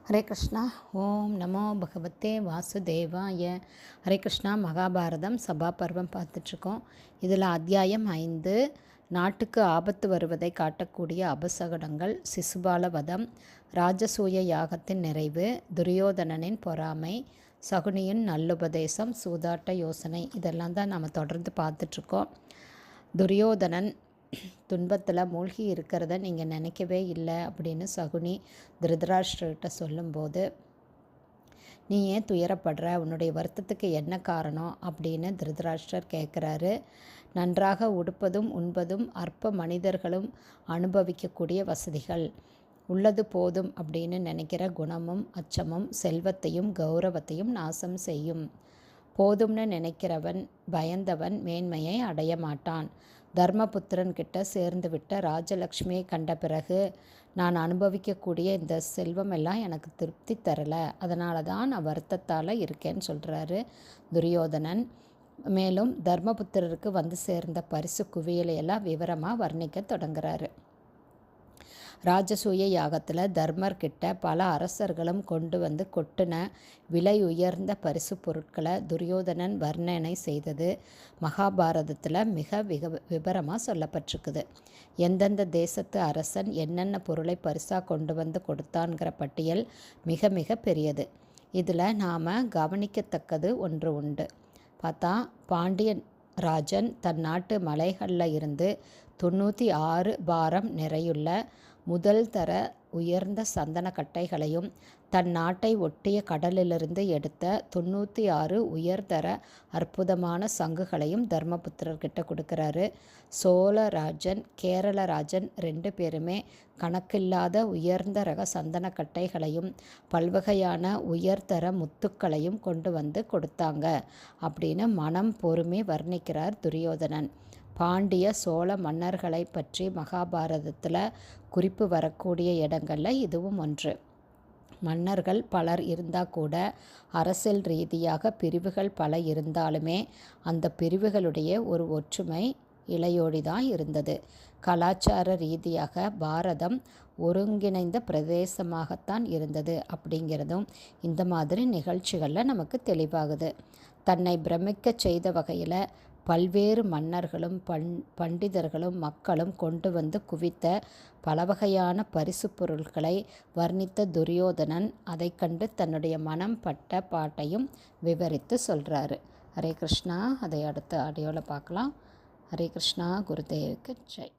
ஹரே கிருஷ்ணா. ஓம் நமோ பகவத்தே வாசுதேவாய. ஹரே கிருஷ்ணா. மகாபாரதம் சபா பர்வம் பார்த்துட்ருக்கோம். இதில் அத்தியாயம் 5, நாட்டுக்கு ஆபத்து வருவதை காட்டக்கூடிய அபசகடங்கள், சிசுபால வதம், ராஜசூய யாகத்தின் நிறைவு, துரியோதனனின் பொறாமை, சகுனியின் நல்லுபதேசம், சூதாட்ட யோசனை, இதெல்லாம் தான் நம்ம தொடர்ந்து பார்த்துட்ருக்கோம். துரியோதனன் துன்பத்தில் மூழ்கி இருக்கிறத நீங்கள் நினைக்கவே இல்லை அப்படின்னு சகுனி திருதராஷ்டிரர்கிட்ட சொல்லும்போது, நீ ஏன் துயரப்படுற, உன்னுடைய வருத்தத்துக்கு என்ன காரணம் அப்படின்னு திருதராஷ்டிரர் கேட்குறாரு. நன்றாக உடுப்பதும் உண்பதும் அற்ப மனிதர்களும் அனுபவிக்கக்கூடிய வசதிகள், உள்ளது போதும் அப்படின்னு நினைக்கிற குணமும் அச்சமும் செல்வத்தையும் கௌரவத்தையும் நாசம் செய்யும். போதும்னு நினைக்கிறவன் பயந்தவன் மேன்மையை அடைய மாட்டான். தர்மபுத்திரன் கிட்ட சேர்ந்து விட்ட ராஜலக்ஷ்மியை கண்ட பிறகு நான் அனுபவிக்கக்கூடிய இந்த செல்வம் எல்லாம் எனக்கு திருப்தி தரலை, அதனால தான் நான் வருத்தத்தால் இருக்கேன்னு சொல்கிறாரு துரியோதனன். மேலும் தர்மபுத்திரருக்கு வந்து சேர்ந்த பரிசு குவியலையெல்லாம் விவரமாக வர்ணிக்க தொடங்குறாரு. ராஜசூய யாகத்தில் தர்மர்கிட்ட பல அரசர்களும் கொண்டு வந்து கொட்டின விலை உயர்ந்த பரிசு பொருட்களை துரியோதனன் வர்ணனை செய்தது மகாபாரதத்தில் மிக விபரமாக சொல்லப்பட்டிருக்குது. எந்தெந்த தேசத்து அரசன் என்னென்ன பொருளை பரிசாக கொண்டு வந்து கொடுத்தான்கிற பட்டியல் மிக மிக பெரியது. இதில் நாம் கவனிக்கத்தக்கது ஒன்று உண்டு. பார்த்தா பாண்டியன் ராஜன் தன் நாட்டு மலைகளில் இருந்து 96 பாரம் நிறையுள்ள முதல் தர உயர்ந்த சந்தன கட்டைகளையும், தன் நாட்டை ஒட்டிய கடலிலிருந்து எடுத்த 96 உயர்தர அற்புதமான சங்குகளையும் தர்மபுத்திரர்கிட்ட கொடுக்குறாரு. சோழராஜன் கேரளராஜன் 2 பேருமே கணக்கில்லாத உயர்ந்த ரக சந்தன கட்டைகளையும் பல்வகையான உயர்தர முத்துக்களையும் கொண்டு வந்து கொடுத்தாங்க அப்படின்னு மனம் பொறுமை வர்ணிக்கிறார் துரியோதனன். பாண்டிய சோழ மன்னர்களை பற்றி மகாபாரதத்தில் குறிப்பு வரக்கூடிய இடங்களில் இதுவும் ஒன்று. மன்னர்கள் பலர் இருந்தால் கூட அரசியல் ரீதியாக பிரிவுகள் பல இருந்தாலுமே அந்த பிரிவுகளுடைய ஒரு ஒற்றுமை இலையோடி தான் இருந்தது. கலாச்சார ரீதியாக பாரதம் ஒருங்கிணைந்த பிரதேசமாகத்தான் இருந்தது அப்படிங்கிறதும் இந்த மாதிரி நிகழ்ச்சிகளில் நமக்கு தெளிவாகுது. தன்னை பிரமிக்க செய்த வகையில் பல்வேறு மன்னர்களும் பண்டிதர்களும் மக்களும் கொண்டு வந்து குவித்த பல வகையான பரிசு பொருட்களை வர்ணித்த துரியோதனன் அதை கண்டு தன்னுடைய மனம் பட்ட பாட்டையும் விவரித்து சொல்கிறாரு. ஹரே கிருஷ்ணா. அதை அடுத்த ஆடியோவில் பார்க்கலாம். ஹரே கிருஷ்ணா. குருதேவுக்கு ஜெய்.